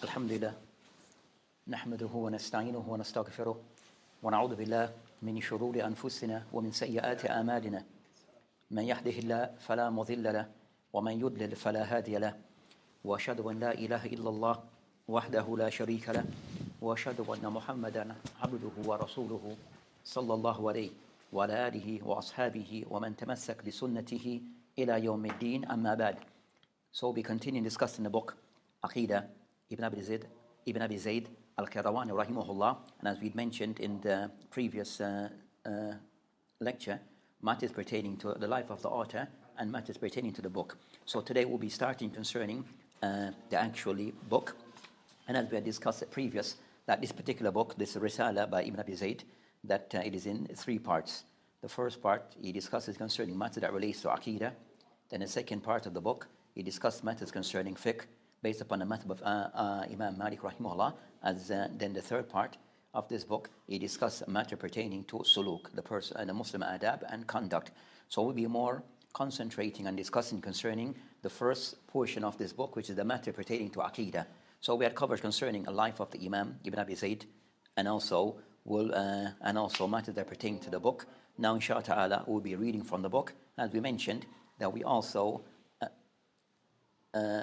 الحمد لله نحمده ونستعينه ونستغفره ونعوذ بالله من شرور أنفسنا ومن سيئات أعمالنا من يهده الله فلا مضل له ومن يضلل فلا هادي له وأشهد أن لا إله إلا الله وحده لا شريك له وأشهد أن محمدا عبده ورسوله صلى الله عليه وعلى آله وأصحابه ومن تمسك بسنته إلى يوم الدين أما بعد. So we continue discussing the book Aqidah Ibn Abi Zayd Al-Qayrawani rahimahullah, and as we mentioned in the previous lecture, matters pertaining to the life of the author and matters pertaining to the book. So today we'll be starting concerning the actual book, and as we had discussed previous, that this particular book, this Risalah by Ibn Abi Zayd, that it is in 3 parts. The first part he discusses concerning matters that relates to Aqidah. Then the second part of the book he discussed matters concerning fiqh based upon the madhab of Imam Malik rahimahullah. As then the third part of this book he discussed a matter pertaining to suluk, the person and the Muslim adab and conduct. So we'll be more concentrating and discussing concerning the first portion of this book, which is the matter pertaining to Aqidah. So we had covered concerning a life of the Imam Ibn Abi Zayd, and also matters that pertain to the book. Now inshallah ta'ala we'll be reading from the book. As we mentioned that we also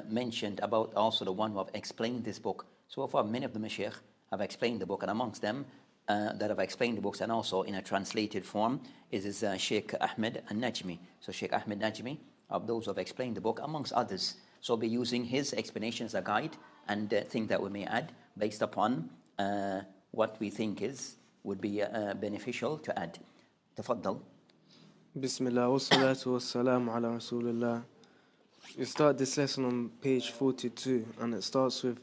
mentioned about also the one who have explained this book. So far many of the Mashaykh have explained the book, and amongst them that have explained the books and also in a translated form is Sheikh Ahmed Al-Najmi. So Sheikh Ahmed Najmi, of those who have explained the book amongst others. So be using his explanation as a guide and things that we may add based upon what we think would be beneficial to add. Tafaddal. Bismillah wa salatu wa salam ala Rasulullah. We start this lesson on page 42, and it starts with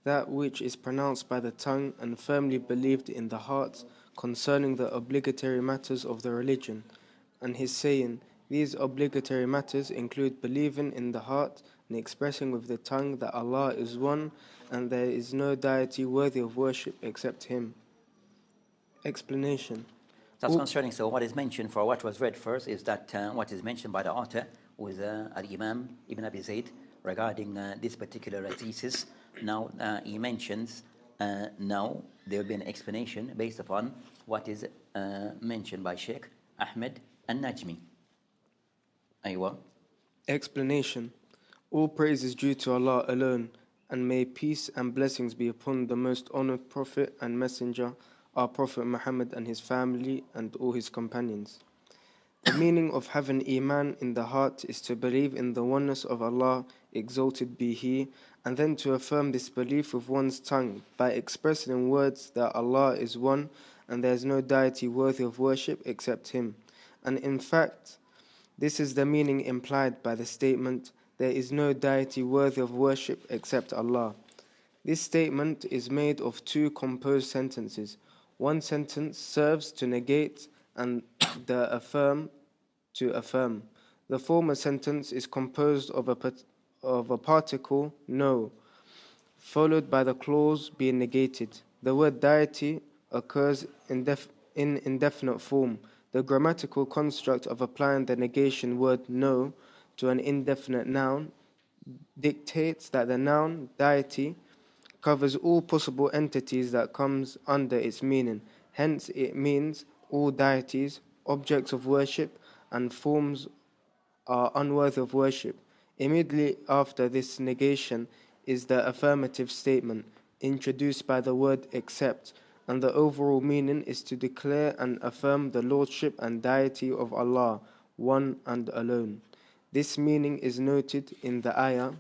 that which is pronounced by the tongue and firmly believed in the heart concerning the obligatory matters of the religion. And his saying, these obligatory matters include believing in the heart and expressing with the tongue that Allah is one and there is no deity worthy of worship except Him. Explanation. That's concerning. So what is mentioned for what was read first is that what is mentioned by the author was Al-Imam Ibn Abi Zayd regarding this particular thesis. Now he mentions now there will be an explanation based upon what is mentioned by Sheikh Ahmed Al-Najmi. Aywa. Explanation. All praise is due to Allah alone, and may peace and blessings be upon the most honored Prophet and Messenger, our Prophet Muhammad, and his family and all his companions. The meaning of having Iman in the heart is to believe in the oneness of Allah, exalted be He, and then to affirm this belief with one's tongue by expressing in words that Allah is one and there is no deity worthy of worship except Him. And in fact, this is the meaning implied by the statement, there is no deity worthy of worship except Allah. This statement is made of 2 composed sentences. One sentence serves to negate and the affirm to affirm. The former sentence is composed of a particle, no, followed by the clause being negated. The word deity occurs in indefinite form. The grammatical construct of applying the negation word no to an indefinite noun dictates that the noun deity covers all possible entities that comes under its meaning. Hence it means all deities, objects of worship, and forms are unworthy of worship. Immediately after this negation is the affirmative statement, introduced by the word except, and the overall meaning is to declare and affirm the lordship and deity of Allah, one and alone. This meaning is noted in the ayah,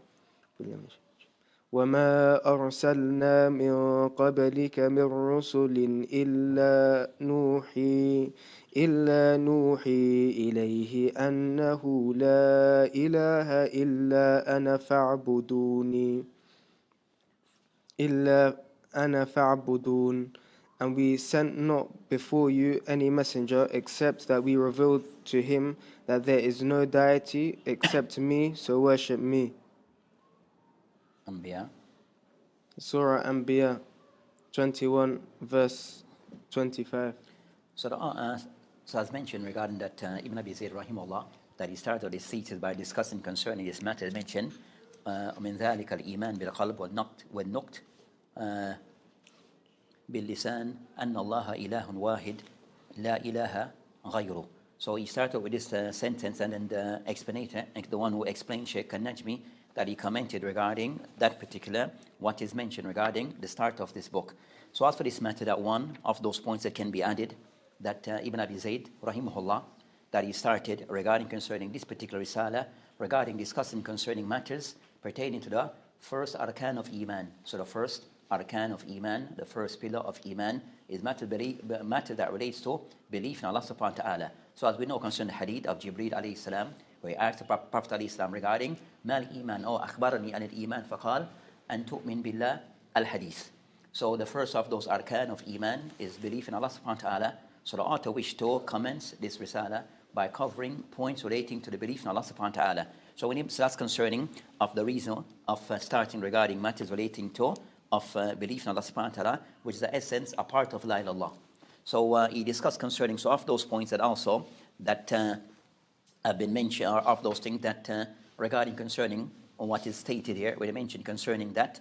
وَمَا أَرْسَلْنَا مِن قَبْلِكَ مِن رُّسُلٍ إِلَّا نُوحِي إِلَيْهِ أَنَّهُ لَا إِلَهَ إِلَّا أَنَا فَاعْبُدُونِ. And we sent not before you any messenger except that we revealed to him that there is no deity except me, so worship me. Anbiya. Surah Anbiya 21 verse 25. So as mentioned regarding that Ibn Abi Zayd rahimahullah, that he started his thesis by discussing concerning this matter mentioned من ذلك الإيمان بالقلب والنقد باللسان أن الله إله واحد لا إله غيره. So he started with this sentence, and then the explanator, the one who explained, Sheikh Al-Najmi, that he commented regarding that particular, what is mentioned regarding the start of this book. So as for this matter, that one of those points that can be added, that Ibn Abi Zayd, rahimahullah, that he started regarding concerning this particular Risalah, regarding discussing concerning matters pertaining to the first arkan of Iman. So the first arkan of Iman, the first pillar of Iman, is matter that relates to belief in Allah subhanahu wa ta'ala. So as we know concerning the hadith of Jibreel alayhi salam, where he asked the Prophet alayhi salam regarding mal iman, or akhbarani an al-iman, faqal an tu'min billah al-hadith. So the first of those arkan of Iman is belief in Allah subhanahu wa ta'ala. So the author wished to commence this Risala by covering points relating to the belief in Allah subhanahu wa ta'ala. So when he starts concerning of the reason of starting regarding matters relating to of belief in Allah subhanahu wa ta'ala, which is the essence, a part of La ilaha illallah. So he discussed concerning, so of those points that also that have been mentioned, or of those things that regarding concerning on what is stated here, where he mentioned concerning that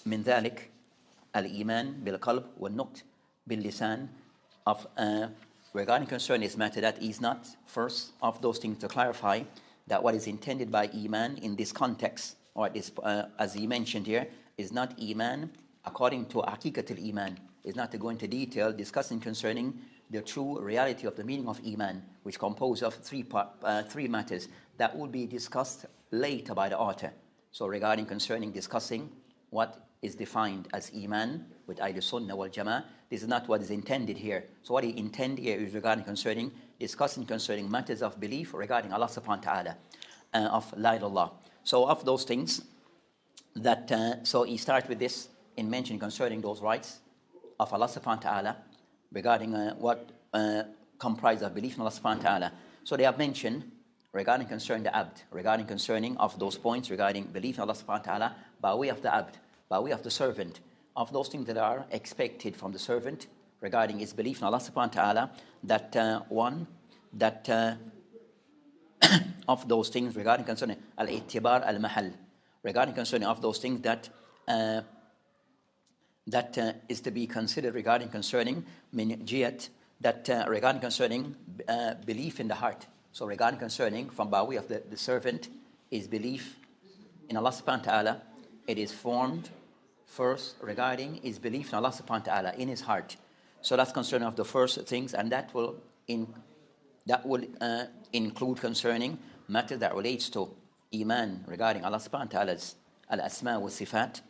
من ذلك الإيمان بالقلب والنطق باللسان, of regarding concerning this matter, that is not first of those things to clarify that what is intended by Iman in this context, or this, as he mentioned here, is not Iman according to Haqiqat al-Iman, is not to go into detail discussing concerning the true reality of the meaning of Iman, which composed of three matters that will be discussed later by the author. So regarding concerning discussing what is defined as Iman with Ahlus Sunnah Wal Jamaah, this is not what is intended here. So what he intend here is regarding concerning discussing concerning matters of belief regarding Allah subhanahu wa ta'ala, of La ilaha illallah. So of those things that so he starts with this in mentioning concerning those rights of Allah subhanahu wa ta'ala regarding what comprise of belief in Allah subhanahu wa ta'ala. So they have mentioned regarding concerning the abd, regarding concerning of those points regarding belief in Allah subhanahu wa ta'ala by way of the abd, by way of the servant, of those things that are expected from the servant regarding his belief in Allah subhanahu wa ta'ala, that one, that of those things regarding concerning al-ittibar al-mahal, regarding concerning of those things that is to be considered regarding concerning min jiyat, that regarding concerning belief in the heart. So regarding concerning from by way of the servant, his belief in Allah subhanahu wa ta'ala, it is formed first regarding his belief in Allah subhanahu wa ta'ala in his heart. So that's concerning of the first things, and that will include concerning matter that relates to Iman regarding Allah subhanahu wa ta'ala's al-asma wa sifat,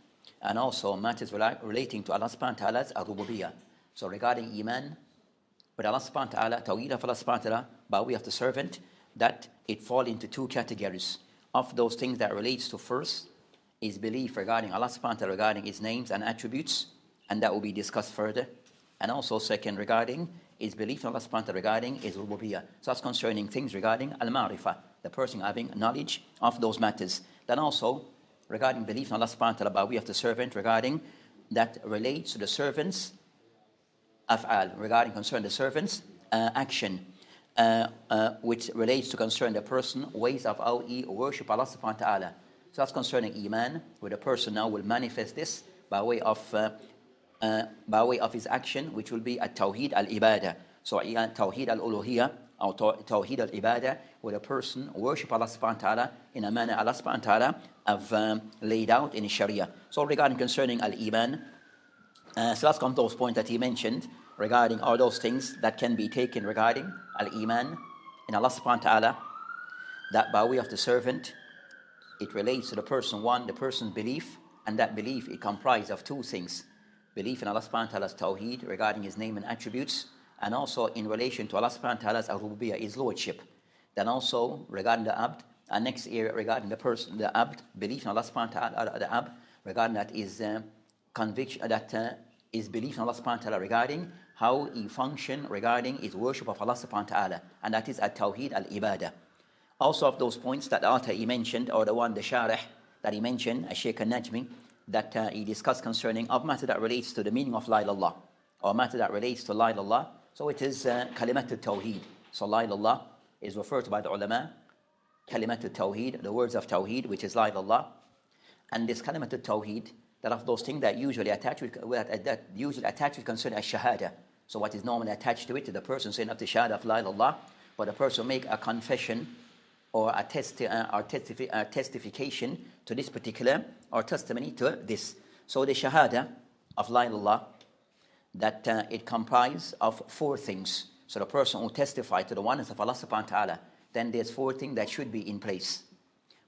and also matters relating to Allah subhanahu wa ta'ala's al-rububiyyah. So regarding Iman with Allah subhanahu wa ta'ala, tawhid of Allah subhanahu wa ta'ala by way of the servant, that it fall into two categories. Of those things that relates to first is belief regarding Allah subhanahu wa ta'ala, regarding his names and attributes, and that will be discussed further. And also second regarding is belief in Allah subhanahu wa ta'ala regarding his rububiyyah. So that's concerning things regarding al-ma'rifah, the person having knowledge of those matters. Then also regarding belief in Allah subhanahu wa ta'ala by way of the servant, regarding that relates to the servant's af'al, regarding concern the servant's action, which relates to concern the person ways of how he worship Allah subhanahu wa ta'ala. So that's concerning Iman, where the person now will manifest this by way of his action, which will be at-tawhid al-ibadah. So tawhid al-uluhiyyah, or tawhid al-ibadah, where the person worship Allah subhanahu wa ta'ala in a manner Allah subhanahu wa ta'ala have laid out in Sharia. So regarding concerning al-iman, so that's come to those points that he mentioned regarding all those things that can be taken regarding al-iman in Allah subhanahu wa ta'ala, that by way of the servant, it relates to the person, one, the person's belief, and that belief, it comprises of two things. Belief in Allah subhanahu wa ta'ala's tawheed regarding his name and attributes, and also in relation to Allah subhanahu wa ta'ala's al-rububiyyah, his lordship. Then also regarding the abd, and next area regarding the person, the abd, belief in Allah subhanahu wa ta'ala, the abd, regarding that is conviction, that is belief in Allah subhanahu wa ta'ala regarding how he function regarding his worship of Allah subhanahu wa ta'ala, and that is at-tawhid al-ibadah. Also of those points that the author he mentioned, or the one, the sharih that he mentioned, Shaykh Al-Najmi, that he discussed concerning of matter that relates to the meaning of La ilaha illallah, or matter that relates to La ilaha illallah. So it is kalimat al-tawheed. So La ilaha illallah is referred to by the ulama, kalimat al-tawheed, the words of tawheed, which is La ilaha illallah. And this kalimat al-tawheed, that of those things that usually attach with concern as shahada. So what is normally attached to it, to the person saying of the shahada of la ilaha illallah, but the person make a confession or a testification to this particular, or testimony to this. So the shahada of la ilaha illallah, that it comprises of 4 things. So the person who testifies to the oneness of Allah subhanahu wa ta'ala, then there's 4 things that should be in place.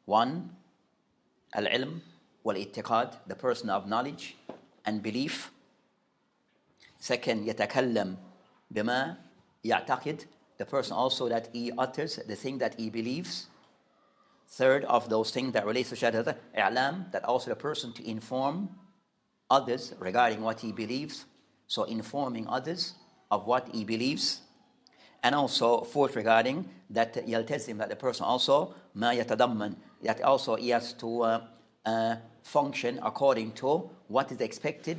1, al-ilm wal-i'tiqad, the person of knowledge and belief. 2, yatakallam bima ya'taqid, the person also that he utters the thing that he believes. 3rd of those things that relates to shahada, i'lam, that also the person to inform others regarding what he believes. So informing others of what he believes. And also 4th regarding that yaltazim, that the person also ma yatadamman, that also he has to function according to what is expected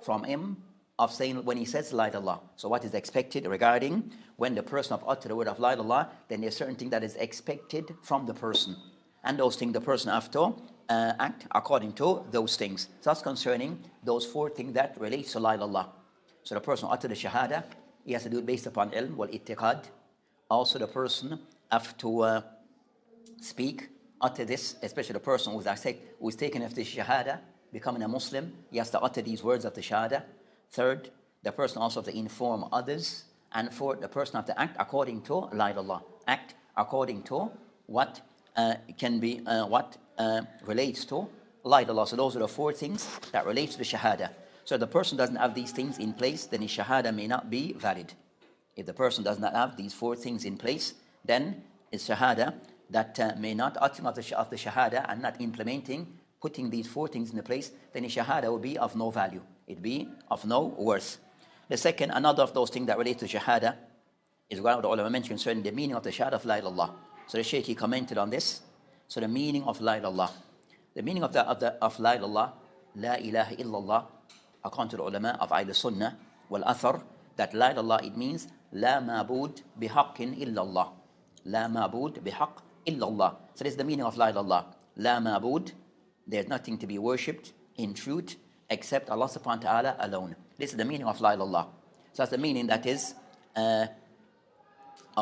from him of saying when he says la ilaha illallah. So what is expected regarding when the person of utter the word of la ilaha illallah, then there's certain thing that is expected from the person. And those things the person have to act according to those things. So that's concerning those 4 things that relates to la ilaha illallah. So the person utter the shahada, he has to do it based upon ilm wal i'tiqad. Also the person have to speak, utter this, especially the person who is taken after shahada, becoming a Muslim, he has to utter these words of the shahada. 3rd, the person also have to inform others. And 4th, the person have to act according to la ilaha illallah. Act according to what relates to la ilaha illallah. So those are the 4 things that relate to the shahada. So if the person doesn't have these things in place, then his shahada may not be valid. If the person does not have these 4 things in place, then his shahada that may not uttering of the shahada and not implementing, putting these 4 things in place, then his shahada will be of no value. It'd be of no worth. The second, another of those things that relate to shahada is what the ulama mentioned concerning the meaning of the shahada of la ilaha illallah. So the Shaykh, he commented on this. So the meaning of la ilaha illallah. The meaning of la ilaha illallah, la ilaha illallah, according to the ulama of Ahlus Sunnah Wal Jamaah, that la ilaha illallah, it means la ma'bud bihaqqin illallah. La ma'bud bihaqq illallah. So this is the meaning of la ilaha illallah. La ma'bud, there's nothing to be worshipped in truth except Allah subhanahu wa ta'ala alone. This is the meaning of la ilaha illallah. So that's the meaning that is of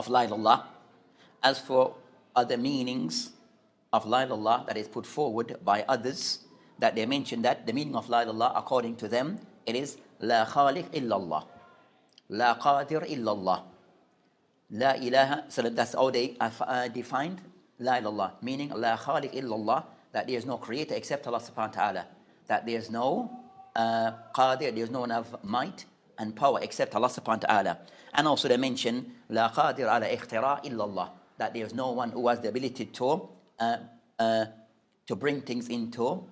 la ilaha illallah. As for other meanings of la ilaha illallah that is put forward by others, that they mention that the meaning of la ilaha illallah, according to them, it is la khaliq illallah, la qadir illallah, la ilaha. So that's how they defined la ilaha illallah, meaning la khaliq illallah, that there is no creator except Allah subhanahu wa ta'ala, that there is no qadir, there is no one of might and power except Allah subhanahu wa ta'ala. And also they mention la qadir ala ikhtira illallah, that there is no one who has the ability to bring things into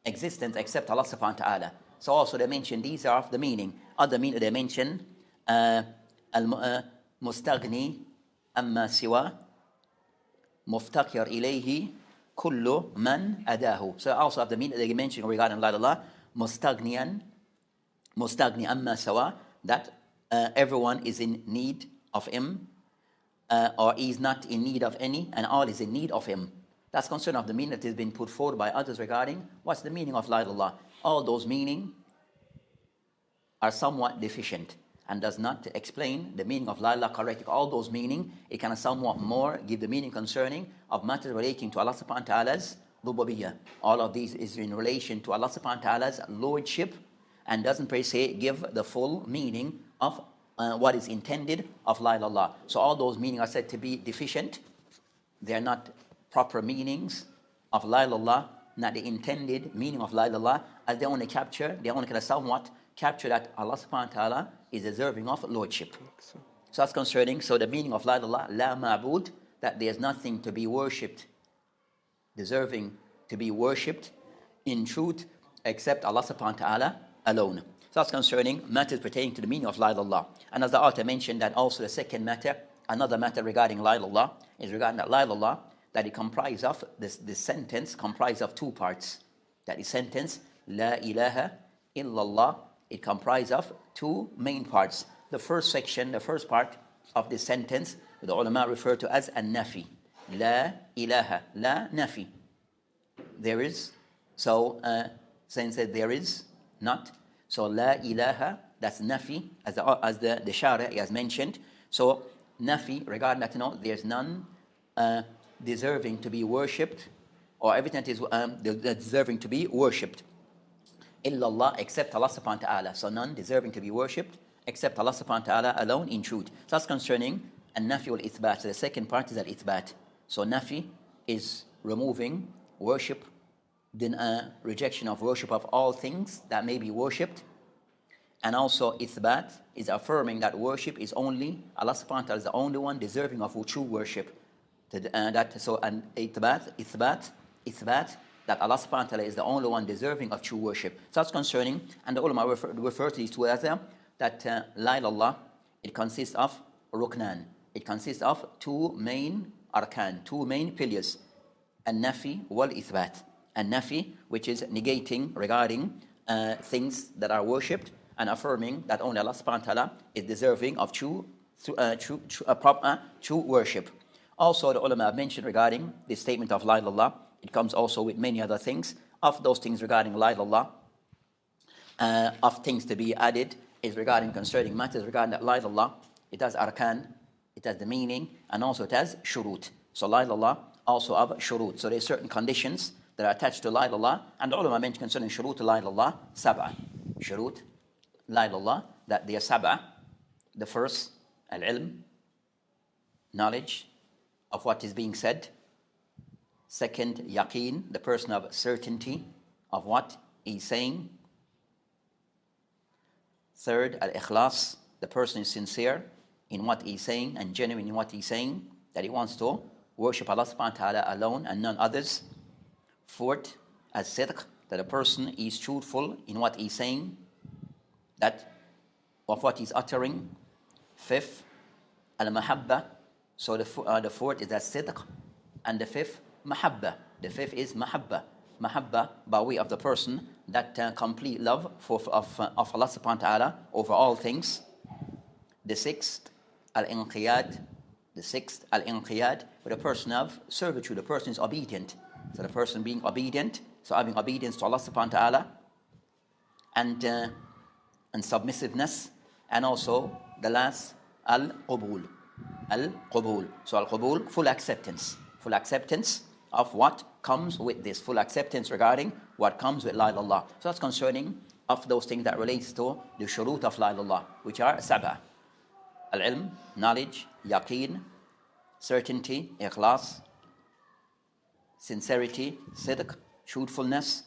existence except Allah subhanahu wa ta'ala. So also they mention these are of the meaning. Other meaning they mention mustaghni amma siwa muftakir ilayhi kullu man adahu. So also of the meaning they mention regarding la ilaha illallah, mustagni amma sawa, that everyone is in need of him, or is not in need of any, and all is in need of him. That's concern of the meaning that has been put forward by others regarding what's the meaning of la ilaha illallah. All those meaning are somewhat deficient and does not explain the meaning of la ilaha correctly. All those meaning, it can somewhat more give the meaning concerning of matters relating to Allah subhanahu wa ta'ala's rububiyyah. All of these is in relation to Allah subhanahu wa ta'ala's lordship, and doesn't per se give the full meaning of what is intended of la ilaha illallah. So all those meanings are said to be deficient. They are not proper meanings of la ilaha illallah, not the intended meaning of la ilaha illallah, as they only can somewhat capture that Allah subhanahu wa ta'ala is deserving of lordship. So that's concerning, so the meaning of la ilaha illallah, la ma'bud, that there's nothing to be worshipped, deserving to be worshipped in truth except Allah subhanahu wa ta'ala alone. So that's concerning matters pertaining to the meaning of la ilaha illallah. And as the author mentioned, that also the second matter, another matter regarding la ilaha illallah, is regarding that la ilaha illallah, that it comprises of, this sentence comprises of 2 parts. That is sentence, la ilaha illallah, it comprises of 2 main parts. The first section, the first part of this sentence, the ulama refer to as an-nafi. La ilaha, la nafi. There is So saying that there is not. So la ilaha, that's nafi, as the Shari has mentioned. So nafi, regarding that, there's none deserving to be worshipped, or everything that is deserving to be worshipped. Illallah, except Allah subhanahu wa ta'ala. So none deserving to be worshipped except Allah subhanahu wa ta'ala alone in truth. So that's concerning an-nafi wal-ithbat. So the second part is al-ithbat. So nafi is removing worship, then rejection of worship of all things that may be worshipped. And also ithbat is affirming that worship is only, Allah subhanahu wa ta'ala is the only one deserving of true worship. So an ithbat, that Allah subhanahu wa ta'ala is the only one deserving of true worship. So that's concerning, and the ulama refer to these two as that la ilallah, it consists of ruknan. It consists of two main arkan, two main pillars, an-nafi wal-ithbat. An-nafi, which is negating regarding things that are worshipped, and affirming that only Allah subhanahu wa ta'ala is deserving of true worship. Also, the ulama have mentioned regarding the statement of la ilallah, it comes also with many other things. Of those things regarding la ilallah, of things to be added, is regarding concerning matters regarding that la ilallah. It has arkan, it has the meaning, and also it has shurut. So la ilallah also have shurut. So there are certain conditions that are attached to la ilallah, and the ulama mentioned concerning shurut la ilallah, sab'a. Shurut la ilallah, that they are sab'a. The first, al-ilm, knowledge of what is being said. Second, yaqeen, the person of certainty of what he's saying. Third, al-ikhlas, the person is sincere in what he's saying and genuine in what he's saying, that he wants to worship Allah subhanahu wa ta'ala alone and none others. Fourth, as-sidq, that a person is truthful in what he's saying, that of what he's uttering. Fifth, al-mahabba, so the fourth is as-sidq, and the fifth, mahabba. The fifth is mahabba. Mahabba by way of the person, that complete love of Allah subhanahu wa ta'ala over all things. The sixth, al-inqiyad. The sixth, al-inqiyad, with a person of servitude. The person is obedient. So the person being obedient, so having obedience to Allah subhanahu wa ta'ala, and submissiveness. And also the last, al-qubul. Al-qubul. So al-qubul, full acceptance. Full acceptance of what comes with this, full acceptance regarding what comes with la ilallah. So that's concerning of those things that relates to the shurut of la ilallah, which are sab'a. Al-ilm, knowledge, yaqeen, certainty, ikhlas, sincerity, sidq, truthfulness,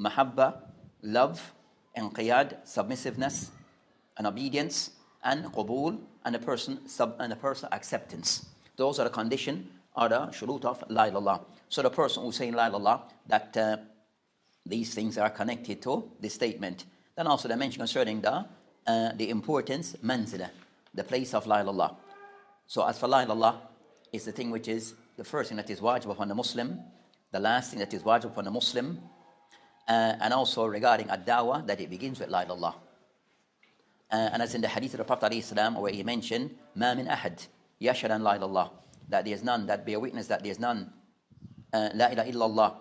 mahabba, love, inqiyad, submissiveness, and obedience, and qubul, and a person acceptance. Those are the condition, are the shurut of la ilallah. So the person who's saying la ilallah, that these things are connected to this statement. Then also they mention concerning the importance, manzila, the place of la ilallah. So as for la ilallah, is the thing which is the first thing that is wajib upon the Muslim, the last thing that is wajib upon the Muslim, and also regarding ad-dawah, that it begins with la ilallah. And as in the hadith of the Prophet ﷺ, where he mentioned, ma min ahad yashhadu an la ilallah, that there is none, that bear witness that there is none, la ilaha illallah,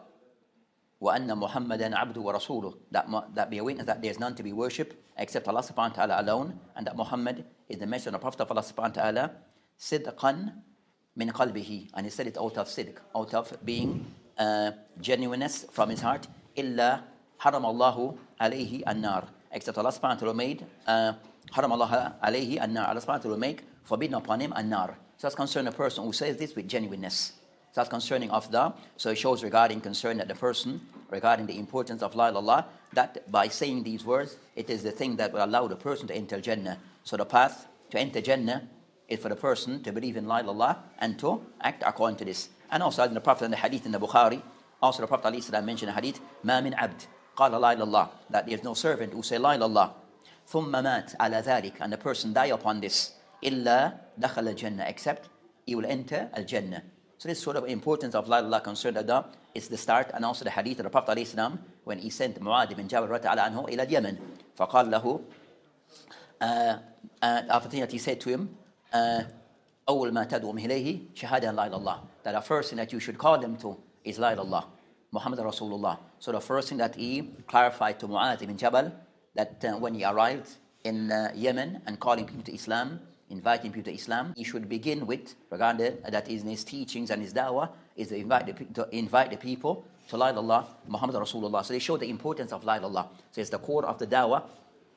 wa anna Muhammadan abdu wa rasuluh, that bear witness that there is none to be worshipped except Allah subhanahu wa ta'ala alone, and that Muhammad is the messenger and the Prophet of Allah subhanahu wa ta'ala, sidqan min qalbihi, and he said it out of sidq, out of being genuineness from his heart, illa haram Allahu alayhi an-nar, except Allah subhanahu wa ta'ala made haram Allah alayhi an-nar, Allah subhanahu wa ta'ala make forbidden upon him an-nar. So that's concerning a person who says this with genuineness. So that's concerning of so it shows regarding concern that the person, regarding the importance of la ilallah, that by saying these words, it is the thing that will allow the person to enter Jannah. So the path to enter Jannah is for the person to believe in la ilallah and to act according to this. And also as in the Prophet in the hadith in the Bukhari, also the Prophet ﷺ mentioned in the hadith, ma min abd qala la ilallah, that there is no servant who say la ilallah, thumma mat ala dhalik, and the person die upon this, illa dakhala al-jannah, except he will enter al-jannah. So this sort of importance of la ilallah concerned that is the start, and also the hadith of the Prophet ﷺ when he sent Mu'adh ibn Jabal radiyallahu anhu ila Yemen, faqal lahu, after that he said to him, أول ما تدعوهم إليه شهادة لا إله إلا الله, that the first thing that you should call them to is la ilallah. Muhammad Rasulullah. So the first thing that he clarified to Mu'adh ibn Jabal, that when he arrived in Yemen and calling people to Islam, inviting people to Islam, he should begin with, regarding that is in his teachings and his da'wah, is to invite the people to La ilaha illallah Muhammad Rasulullah. So they show the importance of La ilaha illallah. So it's the core of the da'wah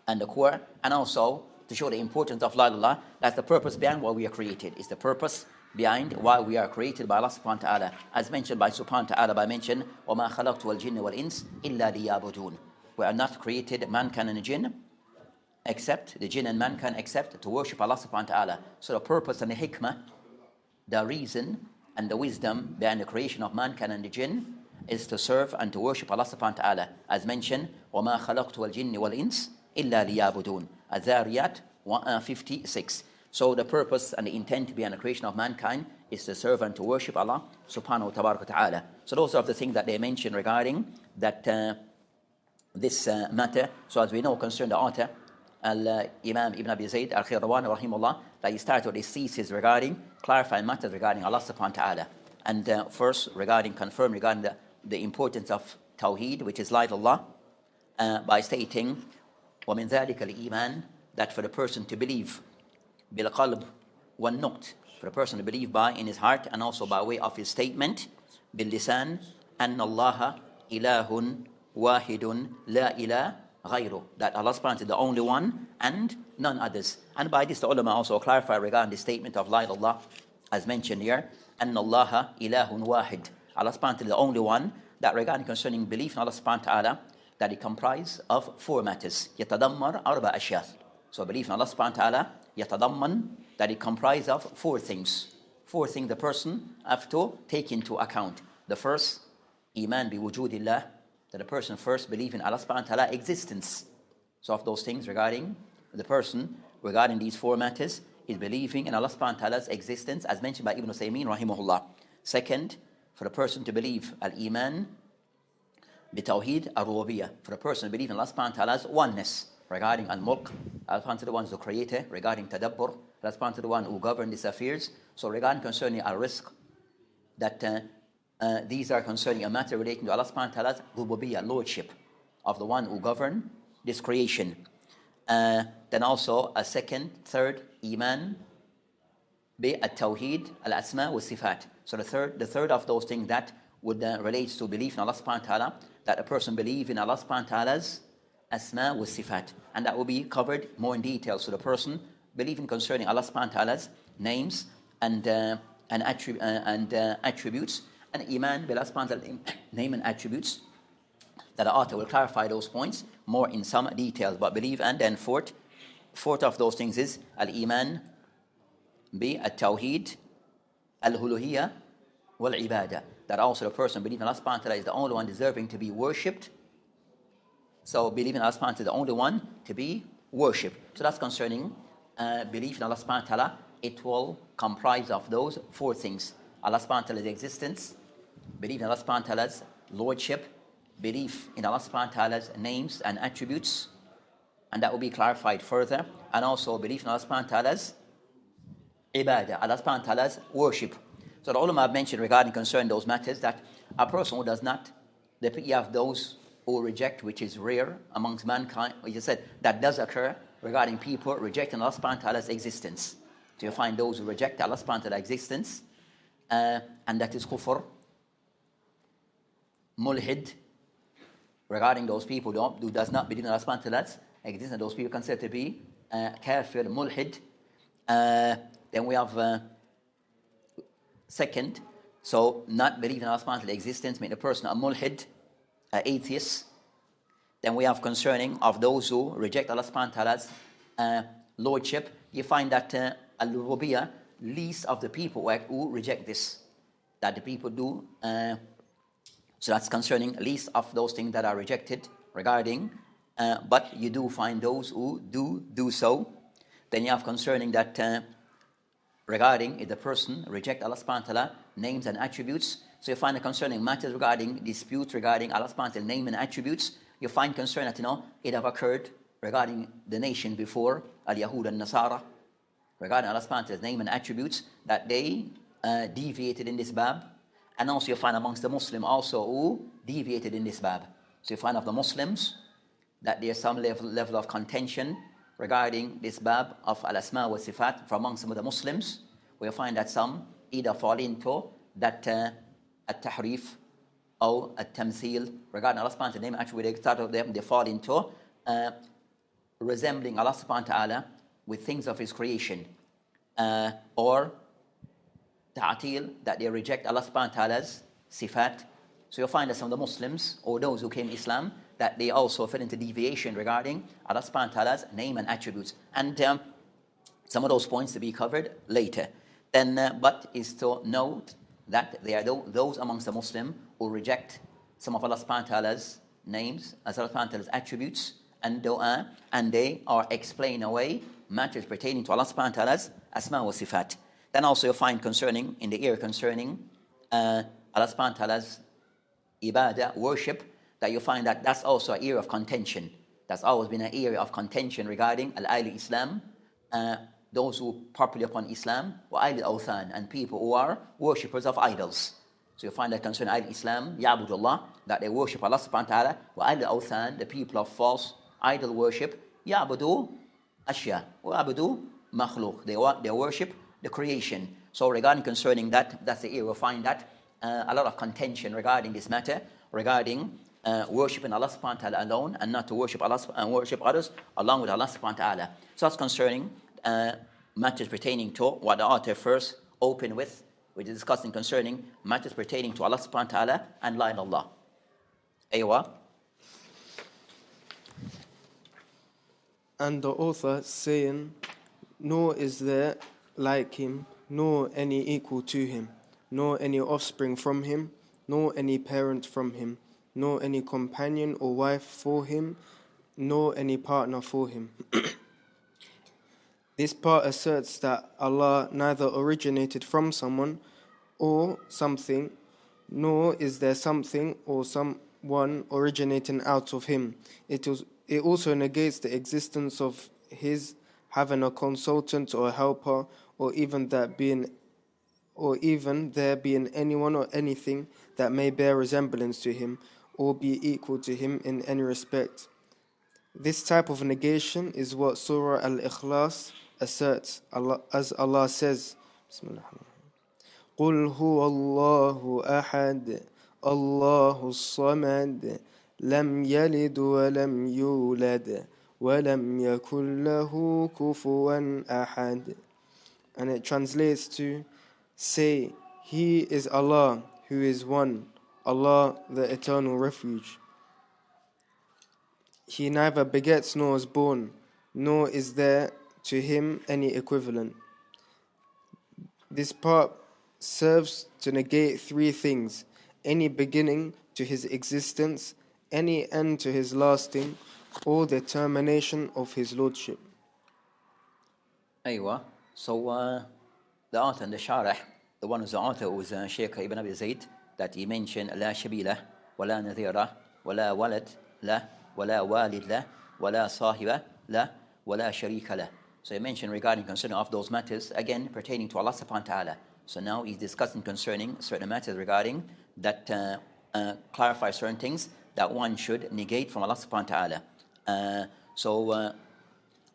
and the core, and also to show the importance of La ilaha illallah. That's the purpose behind why we are created. It's the purpose behind why we are created by Allah subhanahu wa ta'ala. As mentioned by subhanahu wa ta'ala, by mention, وَمَا خَلَقْتُ وَالْجِنَّ وَالْإِنسِ إِلَّا لِيَعْبُدُونَ. We are not created, mankind and the jinn, except the jinn and mankind, except to worship Allah subhanahu wa ta'ala. So the purpose and the hikmah, the reason and the wisdom behind the creation of mankind and the jinn is to serve and to worship Allah subhanahu wa ta'ala. As mentioned, وَمَا خَلَقْتُ وَالْجِنِّ وَالْإِنسِ إِلَّا لِيَعْبُدُونَ. Adh-Dhariyat 56. So the purpose and the intent behind the creation of mankind is to serve and to worship Allah subhanahu wa ta'ala. So those are the things that they mention regarding that this matter. So as we know, concerning the author, Imam Ibn Abi Zayd Al-Qayrawani rahimahullah, that he started with his thesis regarding clarifying matters regarding Allah subhanahu wa ta'ala. And first regarding the importance of Tawheed, which is La ilaha illallah, by stating وَمِنْ ذَلِكَ الْإِيمَانِ, that for the person to believe بِالْقَلْبِ وَالنُّقْتِ, for the person to believe by in his heart and also by way of his statement بِالْلِسَانِ أَنَّ اللَّهَ إِلَهٌ وَاحِدٌ لَا إِلَهَ غَيْرُهُ, that Allah subhanahu wa ta'ala is the only one and none others. And by this the ulama also clarify regarding the statement of La ilaha illallah, as mentioned here, أَنَّ اللَّهَ إِلَهٌ وَاحِدٌ, Allah subhanahu wa ta'ala is the only one, that regarding concerning belief in Allah subhanahu wa ta'ala, that it comprises of four matters. يتضمن أربع أشياء. So belief in Allah subhanahu wa ta'ala, يتضمن, that it comprises of four things. Four things the person have to take into account. The first, iman biwujudillah, that the person first believe in Allah subhanahu wa ta'ala existence. So of those things regarding the person, regarding these four matters, is believing in Allah subhanahu wa ta'ala's existence, as mentioned by Ibn Abi Zayd rahimahullah. Second, for the person to believe al-iman bitawheed al-rububiyyah, for the person to believe in Allah subhanahu wa ta'ala's oneness regarding al-mulk, Allah subhanahu wa ta'ala the one who is the creator, regarding tadabbur, Allah subhanahu wa ta'ala the one who governs these affairs. So regarding concerning al-rizq, that these are concerning a matter relating to Allah subhanahu wa ta'ala's rububiyyah, lordship of the one who governs this creation. Then also a second, third, iman bi at-tawheed al-asma wa sifat. So the third of those things that would relates to belief in Allah subhanahu wa ta'ala, that a person believe in Allah subhanahu wa ta'ala's asma wa sifat, and that will be covered more in detail. So the person believing concerning Allah subhanahu wa ta'ala's names and attributes, and iman bil Allah subhanahu wa ta'ala's name and attributes, that the author will clarify those points more in some details. But believe, and then fourth of those things is al-iman bi at-tawheed al-uluhiyyah wal-ibadah, that also the person believing Allah subhanahu wa ta'ala is the only one deserving to be worshipped. So believing in Allah subhanahu wa ta'ala is the only one to be worshipped. So that's concerning belief in Allah subhanahu wa ta'ala. It will comprise of those four things: Allah subhanahu wa ta'ala's existence, belief in Allah subhanahu wa ta'ala's lordship, belief in Allah subhanahu wa ta'ala's names and attributes, and that will be clarified further, and also belief in Allah subhanahu wa ta'ala's ibadah, Allah subhanahu wa ta'ala's worship. So the ulama have mentioned regarding concerning those matters that a person who does not, you have those who reject, which is rare amongst mankind, we just said that does occur regarding people rejecting Allah subhanahu wa ta'ala's existence. So you find those who reject Allah subhanahu wa ta'ala's existence, and that is kufr, mulhid, regarding those people who does not believe in Allah subhanahu wa ta'ala's existence, those people considered to be kafir, mulhid. Then we have second, so not believing in Allah subhanahu wa ta'ala's existence make the person a mulhid, atheist. Then we have concerning of those who reject Allah subhanahu wa ta'ala's lordship. You find that al-rububiyyah, least of the people who reject this, that the people do. So that's concerning least of those things that are rejected regarding, but you do find those who do so. Then you have concerning that regarding if the person reject Allah subhanahu wa ta'ala names and attributes. So you find the concerning matters regarding disputes regarding Allah subhanahu wa ta'ala name and attributes. You find concern that it have occurred regarding the nation before, al-Yahud and Nasara, regarding Allah subhanahu wa ta'ala's name and attributes, that they deviated in this bab, And also you find amongst the Muslims also who deviated in this bab. So you find of the Muslims that there's some level of contention regarding this bab of al-asma wa sifat from amongst some of the Muslims. We'll find that some either fall into that at-tahrif or at-tamthil regarding Allah subhanahu wa ta'ala name attribute of them, they fall into resembling Allah subhanahu wa ta'ala with things of His creation, or ta'atil, that they reject Allah subhanahu wa ta'ala's sifat. So you'll find that some of the Muslims or those who came to Islam, that they also fell into deviation regarding Allah subhanahu wa ta'ala's name and attributes. And some of those points to be covered later. Then, but is to note that there are those amongst the Muslims who reject some of Allah subhanahu wa ta'ala's names, as Allah subhanahu wa ta'ala's attributes and dua, and they are explain away matters pertaining to Allah subhanahu wa ta'ala's asma wa sifat. Then also you'll find concerning, in the area concerning Allah subhanahu wa ta'ala's ibadah, worship, that you find that that's also an area of contention. That's always been an area of contention regarding al-ahli Islam, those who popularly upon Islam, wa ahli al-awthan, and people who are worshippers of idols. So you find that concerning ahli Islam, ya'budullah, that they worship Allah subhanahu wa ta'ala, wa ahli al-awthan, the people of false idol worship, ya'budu ashya, wa ya'budu makhluq, they worship the creation. So regarding concerning that, that's the area we'll find that a lot of contention regarding this matter, regarding worshiping Allah subhanahu wa ta'ala alone and not to worship Allah and worship others along with Allah subhanahu wa ta'ala. So that's concerning matters pertaining to what the author first opened with, which is discussing concerning matters pertaining to Allah subhanahu wa ta'ala and la ilaha illallah. Aywa. And the author saying, nor is there like him, nor any equal to him, nor any offspring from him, nor any parent from him, nor any companion or wife for him, nor any partner for him. This part asserts that Allah neither originated from someone or something, nor is there something or someone originating out of him. It also negates the existence of his having a consultant or a helper, or even there being anyone or anything that may bear resemblance to him or be equal to him in any respect. This type of negation is what Surah Al-Ikhlas asserts, as Allah says, قُلْ هُوَ اللَّهُ أَحَدٌ اللَّهُ الصَّمَدُ لَمْ يَلِدْ وَلَمْ يُولَدْ وَلَمْ يَكُنْ لَهُ كُفُوًا أَحَدٌ. And it translates to, say, He is Allah, who is one, Allah, the eternal refuge. He neither begets nor is born, nor is there to him any equivalent. This part serves to negate three things: any beginning to his existence, any end to his lasting, or the termination of his lordship. Aywa. So the author and the sharah, the one who's the author was Shaykh Ibn Abi Zayd, that he mentioned la shabila, wala nadhira, wala walad la, wala walid la, wala sahiba la, wala sharika la. So he mentioned regarding concerning of those matters, again pertaining to Allah subhanahu wa ta'ala. So now he's discussing concerning certain matters regarding that clarify certain things that one should negate from Allah subhanahu wa ta'ala.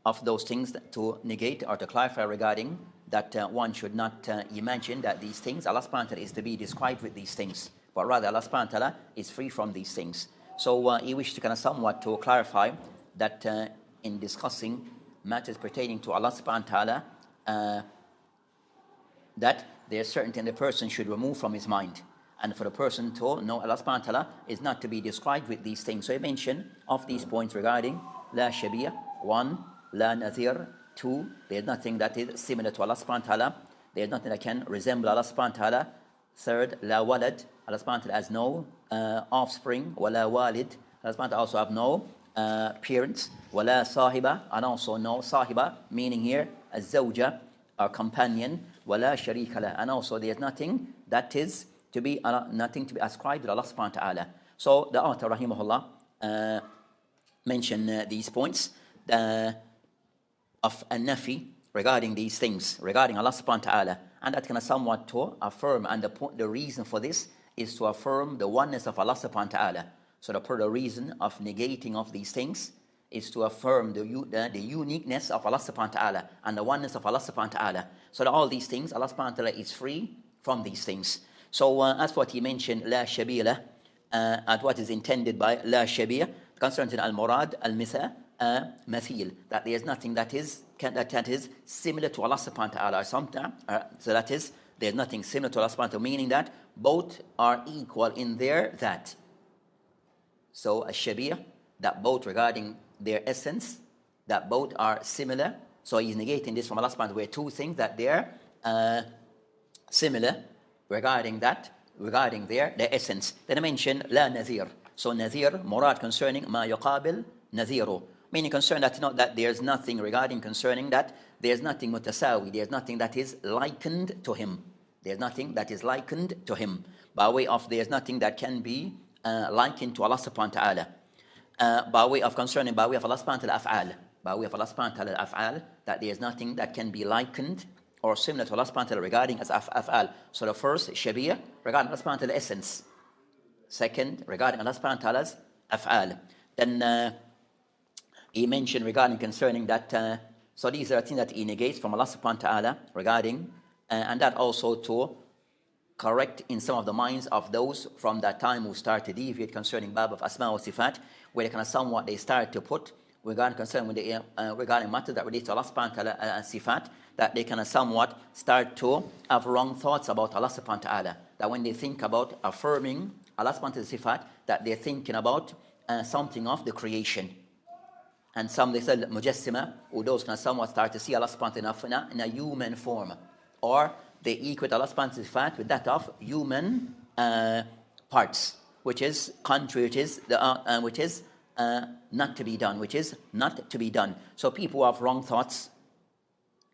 Of those things to negate or to clarify regarding that one should not imagine that these things, Allah subhanahu wa ta'ala is to be described with these things, but rather Allah subhanahu wa ta'ala is free from these things. So he wished to kind of somewhat to clarify that in discussing matters pertaining to Allah subhanahu wa ta'ala, that there are certain things the person should remove from his mind. And for the person to know Allah subhanahu wa ta'ala is not to be described with these things. So he mentioned of these points regarding la shabiya, 1, la nazir, 2, there's nothing that is similar to Allah subhanahu wa ta'ala. There's nothing that can resemble Allah subhanahu wa ta'ala. 3rd, la walad, Allah subhanahu wa ta'ala has no offspring. Wala walid, Allah subhanahu wa ta'ala also have no parents. Wala sahiba, and also no sahiba, meaning here a zawja, our companion. Wala sharika la, and also there's nothing that is to be ascribed to Allah subhanahu wa ta'ala. So the author rahimahullah mentioned these points of an-nafi regarding these things, regarding Allah subhanahu wa ta'ala. And that kind of somewhat to affirm, and the reason for this is to affirm the oneness of Allah subhanahu wa ta'ala. So the reason of negating of these things is to affirm the uniqueness of Allah subhanahu wa ta'ala and the oneness of Allah subhanahu wa ta'ala. So that all these things, Allah subhanahu wa ta'ala is free from these things. So as what he mentioned, la shabila, and what is intended by la shabiyah, concerning al-murad, al-mitha, mathil, that there is nothing that is similar to Allah subhanahu wa ta'ala. So that is, there is nothing similar to Allah subhanahu wa ta'ala, meaning that both are equal in their that. So al-shabiyah, that both regarding their essence, that both are similar. So he's negating this from Allah subhanahu wa ta'ala, where two things that they're similar regarding their essence. Then I mentioned la nazir. So nazir, murad concerning ma yuqabil naziru, meaning concern that not that there's nothing regarding concerning that there's nothing mutasawi, there's nothing that is likened to him. There's nothing that is likened to him. By way of there's nothing that can be likened to Allah subhanahu wa ta'ala. By way of Allah subhanahu wa ta'ala af'al. By way of Allah subhanahu wa ta'ala af'al, that there's nothing that can be likened or similar to Allah subhanahu wa ta'ala regarding as af'al. So the first, shabiyah, regarding Allah subhanahu wa ta'ala essence. Second, regarding Allah subhanahu wa ta'ala's af'al. Then he mentioned regarding concerning that, so these are things that he negates from Allah subhanahu wa ta'ala regarding, and that also to correct in some of the minds of those from that time who start to deviate concerning bab of asma wa sifat, where they kind of somewhat they start to put regarding concern when they regarding matters that relate to Allah subhanahu wa ta'ala and sifat, that they kind of somewhat start to have wrong thoughts about Allah subhanahu wa ta'ala. That when they think about affirming Allah subhanahu wa ta'ala sifat, that they're thinking about something of the creation. And some they say mujassima, or those can somewhat start to see Allah subhanahu wa ta'ala in a human form, or they equate Allah subhanahu wa ta'ala with that of human parts, which is contrary, which is not to be done, which is not to be done. So people who have wrong thoughts,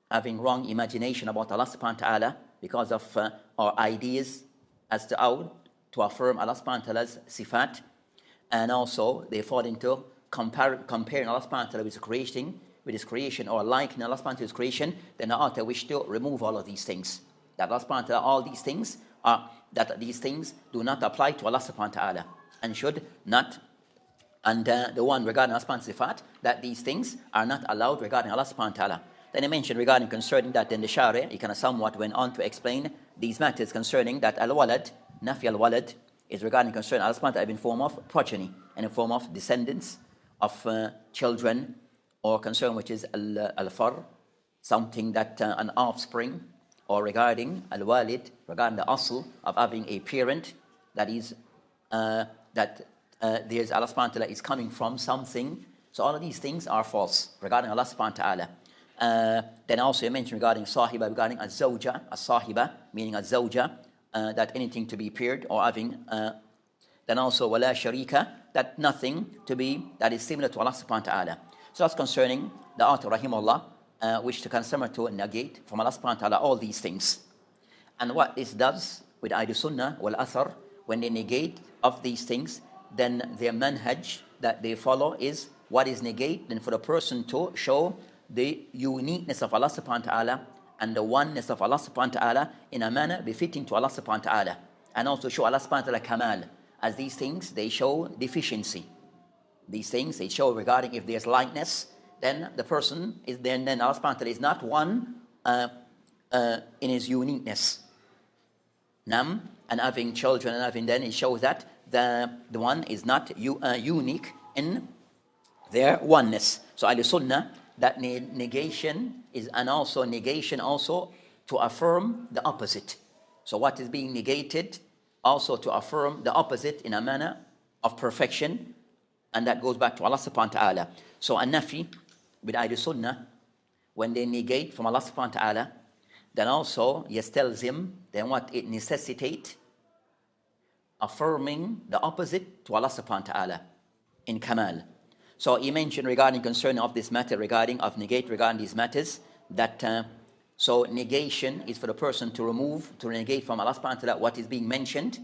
having wrong imagination about Allah subhanahu wa ta'ala because of our ideas as to how to affirm Allah subhanahu wa ta'ala's sifat, and also they fall into comparing Allah subhanahu wa ta'ala with his creation, or likening Allah subhanahu wa ta'ala to his creation, then the author wish to remove all of these things. That Allah subhanahu wa ta'ala, all these things that these things do not apply to Allah subhanahu wa ta'ala, and should not. And the one regarding Allah subhanahu wa ta'ala sifat, that these things are not allowed regarding Allah subhanahu wa ta'ala. Then he mentioned regarding concerning that in the Shari, he kind of somewhat went on to explain these matters concerning that al-walad, nafi al-walad, is regarding concerning Allah subhanahu wa ta'ala in form of progeny, and in form of descendants of children, or concern which is al-far, something that an offspring, or regarding al-walid, regarding the asl of having a parent, that is there's Allah subhanahu wa ta'ala is coming from something. So all of these things are false regarding Allah subhanahu wa ta'ala. Then also you mentioned regarding sahiba, regarding az-zawja, as-sahiba, meaning az-zawja, that anything to be paired or having. Then also wala sharika, that nothing to be that is similar to Allah subhanahu wa ta'ala. So that's concerning the author rahimahullah, which to consider to negate from Allah subhanahu wa ta'ala all these things. And what this does with Ahlus Sunnah Wal Athar, when they negate of these things, then their manhaj that they follow is what is negate, then for the person to show the uniqueness of Allah subhanahu wa ta'ala and the oneness of Allah subhanahu wa ta'ala in a manner befitting to Allah subhanahu wa ta'ala, and also show Allah subhanahu wa ta'ala kamal, as these things they show deficiency. These things they show regarding if there's likeness, then the person is then Allah subhanahu wa ta'ala is not one in his uniqueness. And having children and having, then it shows that the one is not unique in their oneness. So Ahlus Sunnah, that negation is, and also negation also to affirm the opposite. So what is being negated, also to affirm the opposite in a manner of perfection, and that goes back to Allah subhanahu wa ta'ala. So an-nafi with Ahlus Sunnah, when they negate from Allah subhanahu wa ta'ala, then also yastalzim, then what it necessitate, affirming the opposite to Allah subhanahu wa ta'ala in kamal. So he mentioned regarding concerning of this matter, regarding of negate regarding these matters, that so negation is for the person to remove, to negate from Allah subhanahu wa ta'ala what is being mentioned,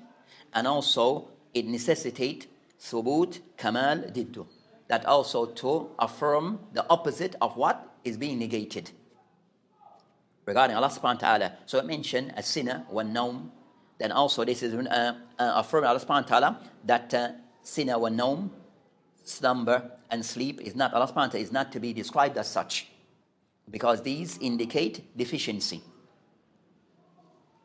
and also it necessitate thubut kamal diddu, that also to affirm the opposite of what is being negated. regarding Allah subhanahu wa ta'ala. So it mentioned a sinner wa nawm. Then also this is affirming Allah subhanahu wa ta'ala that sinner wa nawm, slumber and sleep, is not, Allah subhanahu wa ta'ala is not to be described as such, because these indicate deficiency.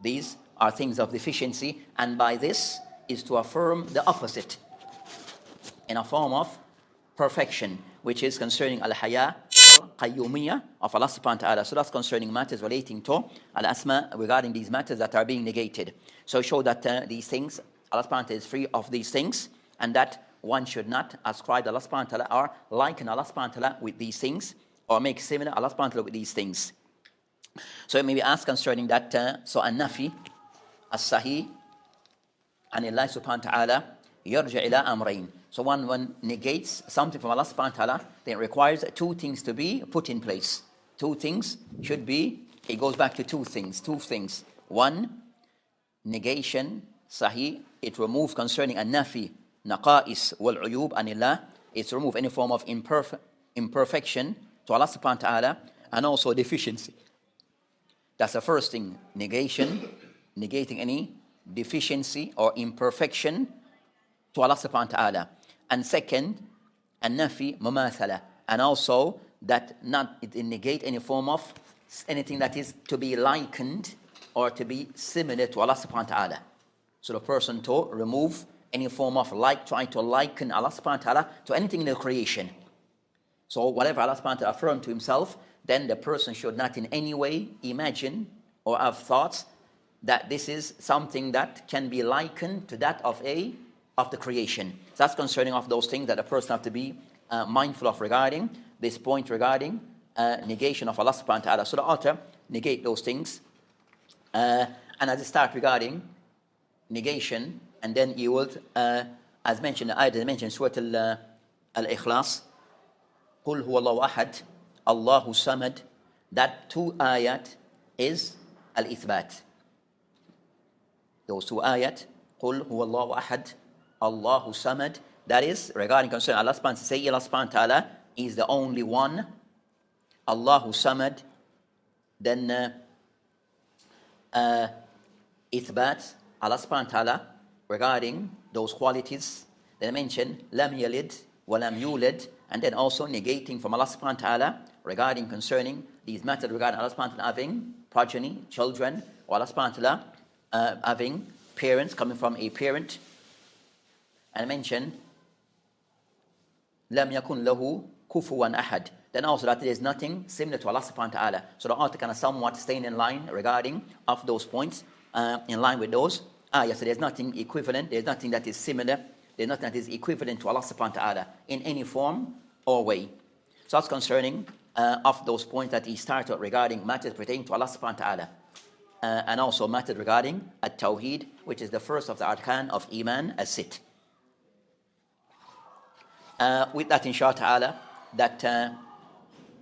These are things of deficiency, and by this is to affirm the opposite in a form of perfection, which is concerning al-haya wal-qayyumiyya of Allah subhanahu wa ta'ala. So that's concerning matters relating to al-asma, regarding these matters that are being negated. So show that these things, Allah subhanahu wa ta'ala is free of these things, and that one should not ascribe Allah subhanahu wa ta'ala or liken Allah subhanahu wa ta'ala with these things, or make similar Allah subhanahu wa ta'ala with these things. So it may be asked concerning that, so an-nafi as-sahih an Allah subhanahu wa ta'ala yarja ila amrayn. So one negates something from Allah subhanahu wa ta'ala, then it requires two things to be put in place. Two things should be, it goes back to two things. One, negation, sahih, it removes concerning an-nafi, naqa'is wal-uyub anillah, it's remove any form of imperfection to Allah subhanahu wa ta'ala, and also deficiency. That's the first thing, negation, negating any deficiency or imperfection to Allah subhanahu wa ta'ala. And second, an-nafi mumathala, and also that not it negate any form of anything that is to be likened or to be similar to Allah subhanahu wa ta'ala. So the person to remove any form of trying to liken Allah subhanahu wa ta'ala to anything in the creation. So whatever Allah subhanahu wa ta'ala affirmed to himself, then the person should not in any way imagine or have thoughts that this is something that can be likened to that of the creation. So that's concerning of those things that a person have to be mindful of regarding this point regarding negation of Allah subhanahu wa ta'ala. So the author negate those things, and as it starts regarding negation, and then he will, as mentioned, the ayat that mentioned Surah Al-Ikhlas, قُلْ هُوَ اللَّهُ أَحَدٌ Allahu Samad, that two ayat is al-ithbat. Those two ayat, قُلْ هُوَ اللَّهُ أَحَدٌ Allahu Samad, that is regarding concern Allah subhanahu wa ta'ala, say Allah subhanahu wa ta'ala is the only one, Allahu Samad. Then ithbat, Allah subhanahu wa ta'ala regarding those qualities. Then I mentioned lam yalid wa lam yulad, and then also negating from Allah subhanahu wa ta'ala regarding concerning these matters regarding Allah subhanahu wa ta'ala having progeny, children, or Allah subhanahu wa ta'ala having parents, coming from a parent. And I mentioned lam yakun lahu kufuwan ahad, then also that there is nothing similar to Allah subhanahu wa ta'ala. So the author kind of somewhat staying in line regarding of those points, in line with those. So there's nothing equivalent, there's nothing that is similar, there's nothing that is equivalent to Allah subhanahu wa ta'ala in any form or way. So that's concerning of those points that he started regarding matters pertaining to Allah subhanahu wa ta'ala. And also matters regarding at-tawheed, which is the first of the arkan of iman as-sit. With that, inshallah ta'ala, that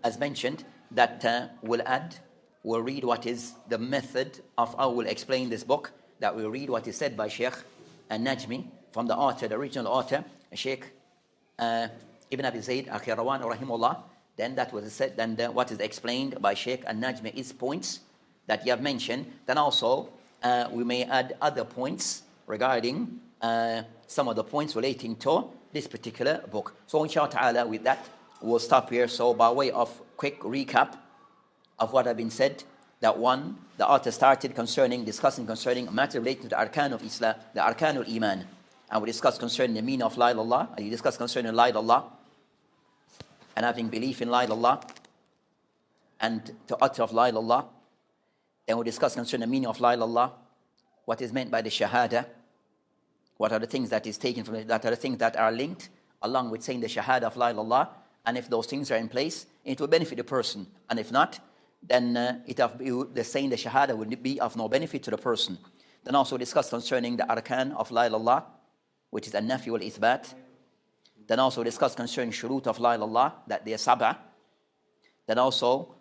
as mentioned, that we'll read what is the method of how we'll explain this book, that we'll read what is said by Sheikh Al-Najmi, from the author, the original author, Sheikh Ibn Abi Zayd Al-Qayrawani rahimahullah. Then that was said, then what is explained by Sheikh Al-Najmi is points that you have mentioned. Then also we may add other points regarding some of the points relating to this particular book. So inshallah ta'ala, with that we'll stop here. So by way of quick recap of what have been said, that one, the author started discussing concerning matter relating to the arkan of Islam, the arkan of Iman. And we discussed concerning the meaning of La ilaha illallah, and we discussed concerning La ilaha illallah, and having belief in La ilaha illallah, and to utter of La ilaha illallah. Then we discussed concerning the meaning of La ilaha illallah, what is meant by the shahada, what are the things that is taken from it, that are the things that are linked along with saying the shahada of La ilaha illallah, and if those things are in place, it will benefit the person, and if not, then the saying the shahada would be of no benefit to the person. Then also discussed concerning the arkan of La ilaha illallah, which is an-nafi wal ithbat. Then also discussed concerning shurut of La ilaha illallah, that they are sab'ah. Then also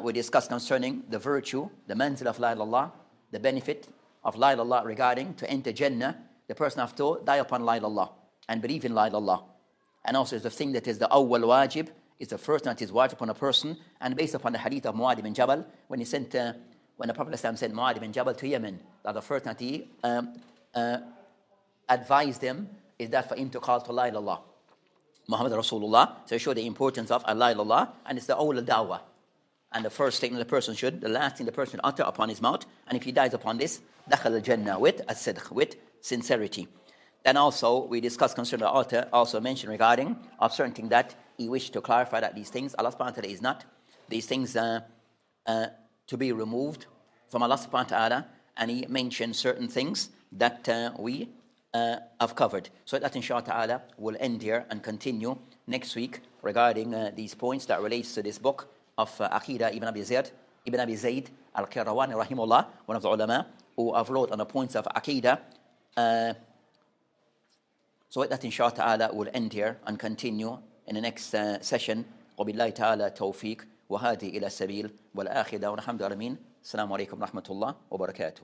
we discussed concerning the virtue, the manzil of La ilaha illallah, the benefit of La ilaha illallah regarding to enter Jannah, the person have to die upon La ilaha illallah and believe in La ilaha illallah. And also the thing that is the awwal wajib is the first that is wajib upon a person, and based upon the hadith of Mu'adh bin Jabal, when the Prophet ﷺ sent Mu'adh bin Jabal to Yemen, that the first that he advised him is that for him to call to La ilaha illallah Muhammad Rasulullah. So it showed the importance of Allah ilallah, and it's the awwal da'wah. And the first statement the last thing the person should utter upon his mouth, and if he dies upon this, dakhal al-jannah, with as-sidq, with sincerity. Then also we discussed concerning the author also mentioned regarding of certain things that he wished to clarify, that these things Allah subhanahu wa ta'ala is not these things to be removed from Allah subhanahu wa ta'ala, and he mentioned certain things that we have covered. So that inshallah ta'ala will end here and continue next week regarding these points that relates to this book of Aqidah Ibn Abi Zayd Al-Qayrawani rahimahullah, one of the ulama who have wrote on the points of Aqidah. So that inshallah ta'ala will end here and continue in the next session. وبالله تعالى توفيق وهذه إلى السبيل والآخرة والحمد لله. السلام عليكم ورحمة الله وبركاته.